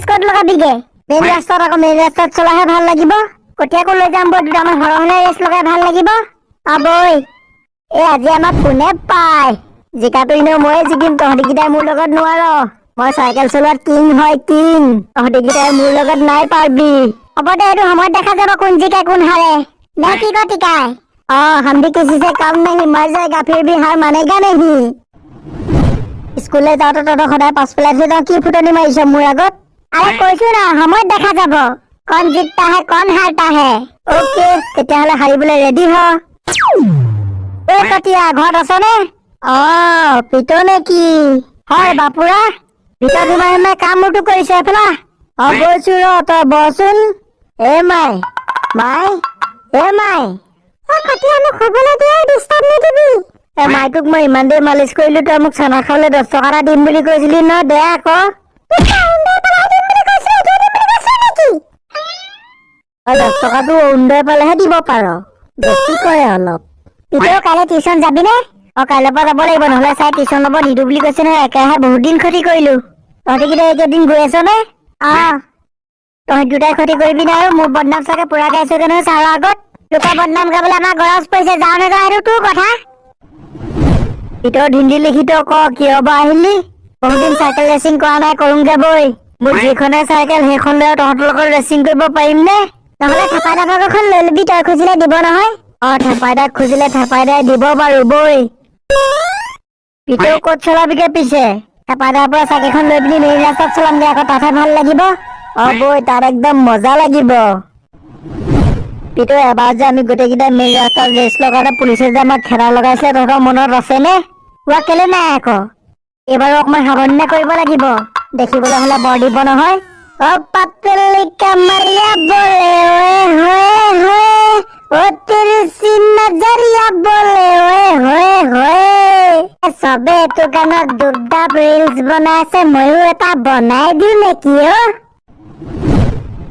Scott লগাবিগে main ৰাস্তাত আকৌ main ৰাস্তাত চলাহে ভাল লাগিব কঠিয়াকো লৈ যাম বই দুটামান সৰহলে ৰেচ লগাই ভাল লাগিব আবৈ এই আজি আমাক কোনে পায় জিকাটো ইনো ময়ে জিকিম তহঁতিকেইটাই মোৰ লগত নোৱাৰ মই চাইকেল চলোৱাত কিং হয় কিং তহঁতিকেইটাই মোৰ লগত নাই পাৰবি হ'ব দে এইটো সময়ত দেখা যাব কোন জিকে কোন হাৰে নে কি কটিকাই हम भी किसी से कम नहीं मर जाएगा फिर भी हार मानेगा नहीं স্কুলে যাওঁতে তহঁতক সদায় পাছ পেলাই থৈ যাওঁ কি ফুটনি মাৰিছ মোৰ আগত আৰে কৈছো না সময়ত দেখা যাব কন জিততা হে কন হাৰতা হে ওকে তেতিয়াহ'লে হাৰিবলৈ ৰেডি হ ঐ কতিয়া ঘৰত আছনে পিতো নে কি হয় বাপুৰা ভিতৰত সোমাই কাম মোৰটো কৰিছে এফালা গৈছো ৰ তই বচোন এ মাই কতিয়া মোক শুবলৈ দিয়া ডিষ্টাৰ্ব নিদিবি মাইটোক মই ইমান দেৰি মালিচ কৰিলো তই মোক চানা খাবলৈ 10 টকা এটা দিম বুলি কৈছিলি ন দে আকৌ 10 টকাটো অৰুণোদয় পালেহে দিব পাৰ বেছি কৰে অলপ পিতেও কাইলৈ টিউচন যাবি নে কাইলৈৰ পৰা যাব লাগিব নহ'লে চাই টিউচন ল'ব নিদো বুলি কৈছে নহয় একেৰাহে বহুত দিন ক্ষতি কৰিলো তহঁতিকেইটা এইকেইদিন গৈ আছ নে তহঁতি দুটাই ক্ষতি কৰিবি না আৰু মোৰ বদনাম চাগে পুৰা গাইছো নহয় ছাৰৰ আগত লোকৰ বদনাম গাবলৈ আমাৰ গৰজ পৰিছে যাওঁ নাযাওঁ সেইটো তোৰ কথা ভিতৰত হিন্দী লিখি তই ক কিয় বা আহিলি বহুদিন চাইকেল ৰেচিং কৰা নাই কৰোঁগে বৈ মোৰ যিখনে চাইকেল সেইখন লৈ তহঁতৰ লগত ৰেচিং কৰিব পাৰিম নে নহ'লে থেপাই দাখন লৈ ল'বি তই খুজিলে দিব নহয় থেপাই দাক খুজিলে থেপাই দাই দিব বাৰু বৈ পিতেও ক'ত চলাবিগে পিছে থেপাই দাৰ পৰা চাইকেলখন লৈ পিনি মেইন ৰাস্তাত চলামগে আকৌ তাতহে ভাল লাগিব বৈ তাত একদম মজা লাগিব পিতো এবাৰ যে আমি গোটেইকেইটাই মেইন ৰাস্তাত ৰেচ লগাওঁতে পুলিচে যে আমাক খেদা লগাইছিলে তহঁতৰ মনত আছেনে কেলে নাই আকৌ এইবাৰো অকমান সাৱধানে কৰিব লাগিব দেখিবলৈ হ'লে বৰ দিব নহয় পাতলি কামাৰিয়া বলে তেৰি চি নজৰিয়া বলে চবে এইটো গানত দুবদাব ৰিলচ বনাইছে ময়ো এটা বনাই দিওঁ নেকি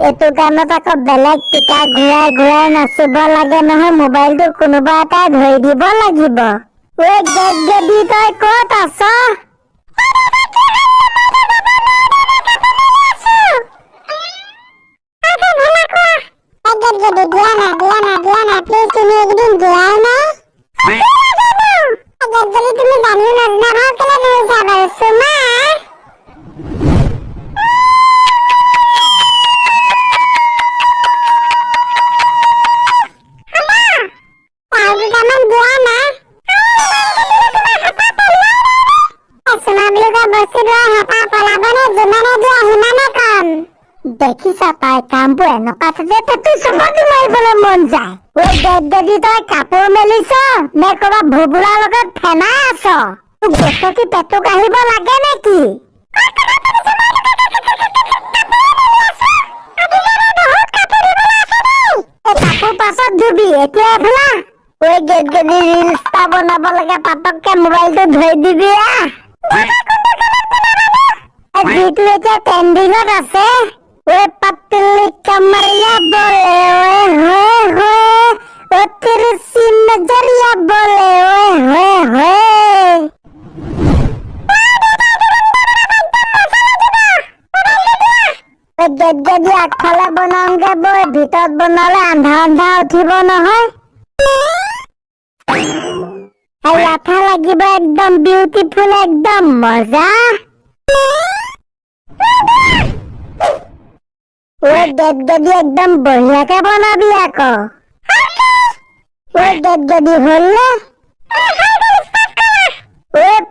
এইটো গানত আকৌ বেলেগ টিকা ঘূৰাই নাচিব লাগে নহয় মোবাইলটো কোনোবা এটাই ধৰি দিব লাগিব গেদি তই ক'ত আছ দেখিছা তাই কামবোৰ এনেকুৱা থাকে তোৰ চবতে মাৰিবলৈ মন যায় গেদি তই কাপোৰ মেলিছ নে ক'ৰবাত ভুবুলাৰ লগত ফেনাই আছ তোক গছকি পেটুক আহিব লাগে নেকি কাপোৰ পাছত ধুবি এতিয়া এফালা গেদি ৰিলছ এটা বনাব লাগে পাতককে মোবাইলটো ধৰি দিবি যিটো এতিয়া ট্ৰেণ্ডিঙত আছে পাতলি কামাৰিয়া বলে তেৰি চি নজৰিয়া বলে গেদি আগফালে বনাওঁগে বৈ ভিতৰত বনালে আন্ধা উঠিব নহয় আঠা লাগিব একদম বিউটিফুল একদম মজা গেদি একদম বঢ়িয়াকে বনাবি আকৌ গেদি হ'ল নে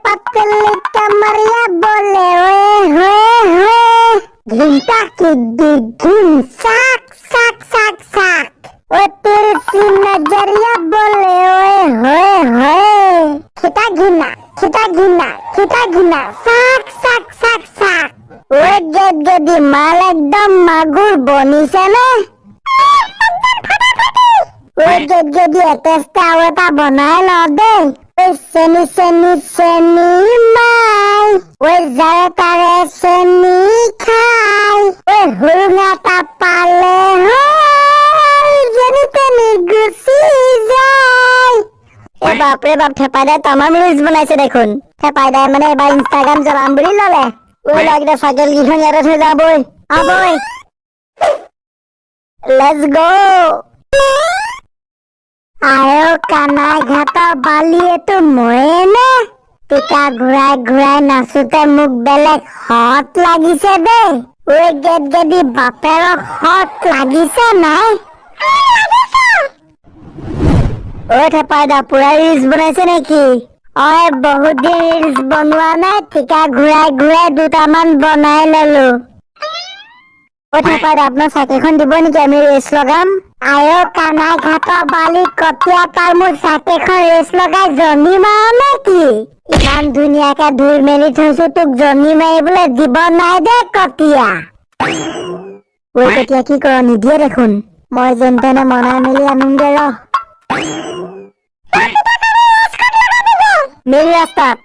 পাতলি কামাৰিয়া বলে ঘিন্তা কিদ্দি ঘিন চাক তেৰি চি নজৰিয়া বলে খিতা ঘিনা চাক গেদি মাল একদম মাগুৰ বনিছে নে গেদি এটেচটা আৰু এটা বনাই লওঁ দেই চেনি মাই যাৰে তাৰে চেনি খাই হুৰুঙা এটা পালে যেনি তেনি গুচি যায় বাপৰে বাপ থেপাই দাই তামাম ৰিলচ বনাইছে দেখোন থেপাই দাই মানে এবাৰ ইনষ্টাগ্ৰাম চলাম বুলি ল'লে ল'ৰাকেইটা চাইকেল কেইখন ইয়াতে থৈ যাবই Aboy. Let's go. Ayo kanai ghata bali etu moye ne. Tika ঘুৰাই ঘুৰাই নাচোতে মোক বেলেগ হট লাগিছে দে। ওই গেট গেদি বাপেৰৰ হট লাগিছে নাই? ওই থেপাইদা পুৰা ৰিলছ বনাইছে নেকি? অই বহুত দিন ৰিলছ বনোৱা নাই, টিকা ঘূৰাই ঘূৰাই দুটামান বনাই ললো। ওই থেপাইদা আপোনাৰ চাইকেলখন দিব নেকি? আমি ৰেচ লগাম। আয়ো কানাই ঘাটৰ বালি কটীয়া তাৰ মোৰ চাইকেলখন ৰেচ লগাই জনি মাৰ নেকি? ইমান ধুনীয়াকে ধুই মেলি থৈছো, তোক জনি মাৰিবলৈ দিব নাই দে কটীয়া। ওই কটীয়া কি কৰ, নিদিয়ে দেখোন। মই যেন তেনে মনাই মেলি আনোগে ৰ। মেইন ৰাস্তাত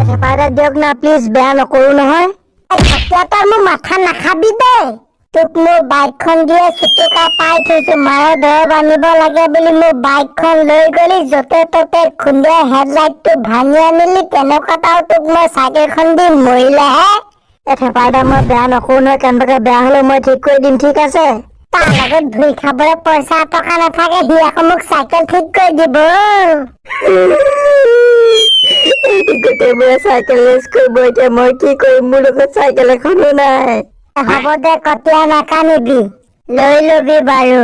থেপাইদা দিয়ক না প্লিজ, বেয়া নকৰো নহয়। কটীয়া তই মোৰ মাথা নাখাবি দেই। তোক মোৰ বাইকখন দিয়ে চুটুকা পাই থৈছো, মাৰ দৰৱ আনিব লাগে বুলি মোৰ বাইকখন লৈ গলি, য'তে ত'তে খুন্দিয়াই হেডলাইটটো ভাঙি আনিলি। তেনেকুৱাত তোক মই চাইকেলখন দি মৰিলেহে। থেপাইদা মই বেয়া নকৰো নহয়, কেনেবাকে বেয়া হলে মই ঠিক কৰি দিম, ঠিক আছে? তাৰ লগত ধুই খাবলৈ পইচা টকা নাথাকে, সি আকৌ মোক চাইকেল ঠিক কৰি দিব। গোটেই মই চাইকেল ৰেচ কৰিব, এতিয়া মই কি কৰিম? মোৰ লগত চাইকেল এখনো নাই। হ'ব দে কটীয়া, নাকানিবি, লৈ লবি বাৰু।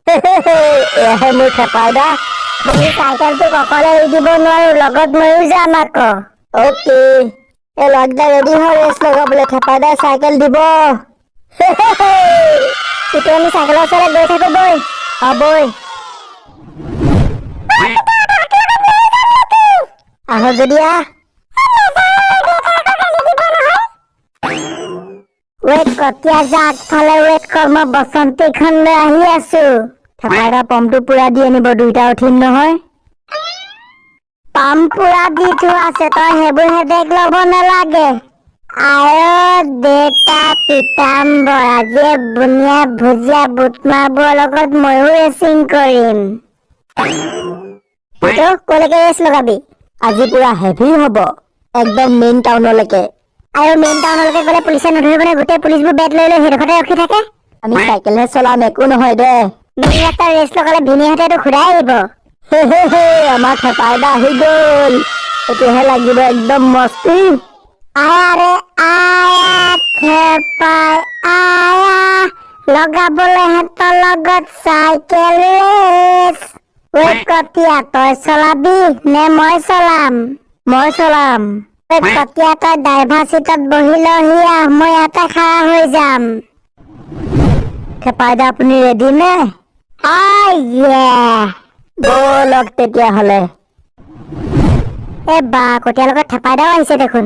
এয়াহে মোৰ থেপাইদা। মই চাইকেলটোক অকলে এৰি দিব নোৱাৰো, লগত ময়ো যাম আকৌ। অকে, এই লগদা ৰেডি হয় ৰেচ লগাবলৈ, থেপাইদাই চাইকেল দিব। এতিয়া আমি চাইকেলৰ ওচৰলৈ গৈ থাকো, বৈ। বৈ আহ যদি আহ। ৱেট কটীয়া যা আগফালে ৱেট কৰ, মই বসন্তীখন লৈ আহি আছো। থেপাইদা পাম্পটো পুৰা দি আনিব, দুইটা উঠিম নহয়। পাম্প পুৰা দি থোৱা আছে, তই সেইবোৰ হেদেক ল'ব নালাগে। আয়ো দেউতা পিতাম্বৰ, আজি বুনিয়া ভুজিয়া বুটমাহবোৰৰ লগত ময়ো ৰেচিং কৰিম। কলৈকে ৰেচ লগাবি? আজি পুৰা হেভি হব, একদম মেইন টাউনলৈকে। আৰু মেইন টাউনলৈকে গ'লে পুলিচে নধৰিব নে? গোটেই পুলিচবোৰ বেট লৈ লৈ সেইডোখৰতে ৰখি থাকে। আমি চাইকেলহে চলাম, একো নহয় দে। মেইন ৰাস্তাত ৰেচ লগালে ভিনিহঁতেতো ঘূৰাই আহিব। আমাৰ থেপাইদা আহি গ'ল, এতিয়াহে লাগিব একদম মস্তি। আৰে আয়া থেপাই আয়া, লগাবলৈ হেঁতৰ লগত চাইকেল ৰেচ। ঐ কটীয়া, তই চলাবি নে মই চলাম? মই চলাম। কটীয়া তই ড্ৰাইভাৰ চিটত বহি লহি আহ, মই ইয়াতে খাৰা হৈ যাম। থেপাইদা আপুনি ৰেডি নে? ব'লক তেতিয়াহ'লে। বা কটীয়াৰ লগত থেপাইদাও আহিছে দেখোন।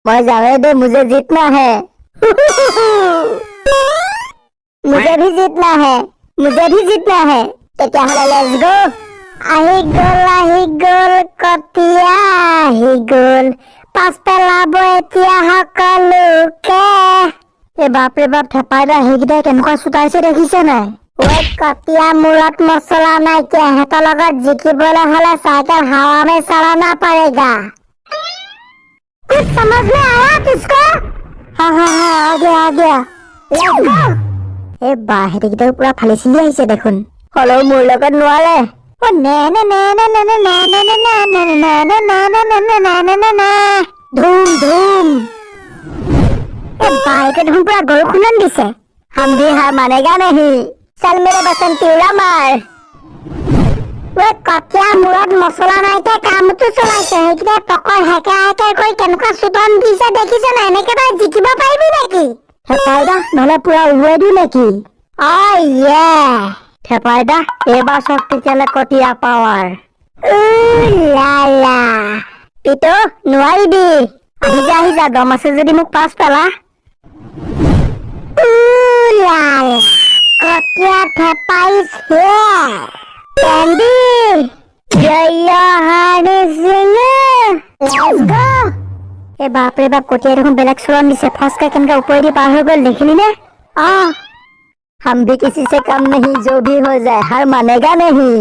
মই যাওঁৱে দে, মুজে জিত নাহে। মুজে ভি জিত নাহে, মুজে ভি জিত নাহে। তেতিয়াহ'লে লেটছ গো। আহি গ'ল কটীয়া আহি গ'ল, পাছ পেলাব এতিয়া সকলোকে। বাপৰে বাপ, থেপাইদা সেইকেইটাই কেনেকুৱা চোতাইছে দেখিছে নাই? ৱেট কটীয়া, মূৰত মছলা নাইকিয়া, সিহঁতৰ লগত জিকিবলৈ হলে চাইকেল হাৱা মে চলানা পড়েগা। कुछ समझ में आया तुझको? हाँ आ गया। Let's go। হেঁতেকেইটাও পুৰা ফালি চিলি আহিছে দেখোন, হলেও মোৰ লগত নোৱাৰে। ধুম ধুম। বায়েকে দেখোন পুৰা গৰু খুন্দন দিছে। हम भी हार मानेगा नहीं, चल मेरे बसंती उड़ा मार। কটীয়া মূৰত মছলা নাইকিয়া কামটো চলাইছে, সেইকেইটা পকৰ হেকা হেকা কৰি কেনেকুৱা চুতন দিছে দেখিছে নাই? এনেকে তই জিকিব পাৰিবি নেকি? থেপাইদা নহলে পুৰা উৰুৱাই দিও নেকি? থেপাইদা এইবাৰ চব তেতিয়ালে কটীয়া পাৱাৰ। পিতো নোৱাৰিবি, আহি যা দম আছে যদি মোক পাছ পেলা। কটীয়া থেপাইছ Candy, বাপৰে বাপ, কটীয়া দেখোন বেলেগ চলন দিছে। ফাৰ্ষ্টকে কেনেকে ওপৰেদি পাৰ হৈ গ'ল দেখিলি নে? हम भी किसी से कम नहीं, जो भी हो जाए हार मानेगा नहीं।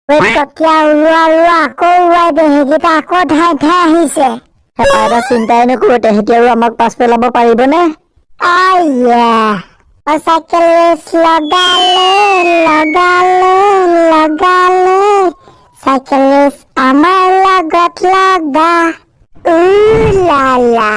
কটীয়া উৰুৱা আকৌ উৰুৱাই দে, সেইকেইটা আকৌ ধাই ধাই আহিছে। এটা চিন্তাই নকৰো, তেহেঁতি আৰু আমাক পাছ পেলাব পাৰিবনে? চাইকেল ৰেচ লগালে চাইকেল ৰেচ আমাৰ লগত লগা লা লা